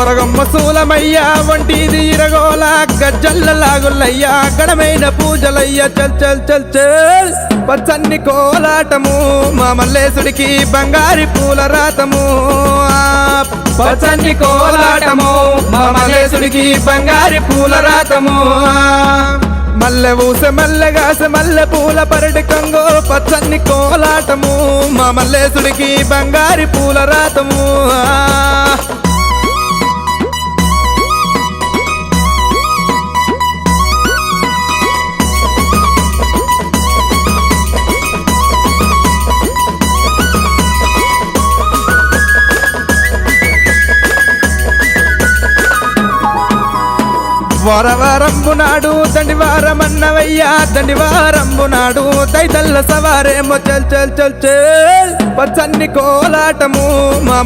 బొరగమ్మ సూలమయ్యా వంటిది ఇరగోల గజ్జల్ల లాగులయ్యా గడమైన పూజలయ్యా చల్ చల్ చల్ చల్ పచ్చన్ని కోలాటము మా మల్లేశుడికి బంగారి పూల రాతము పచ్చన్ని కోలాటము మా మల్లేశుడికి బంగారి పూల రాతము మల్లె ఊసె మల్లెగాసె మల్లె పూల పరటి కంగో పచ్చన్ని కోలాటము మా మల్లేశుడికి బంగారి పూల రాతము వారవారంబు నాడు దండివారమన్నవయ్యా దండివారంబు నాడు దైతల్ల సవారేమో చల్ చల్ చల్ చల్ పచ్చన్ని కోలాటము మా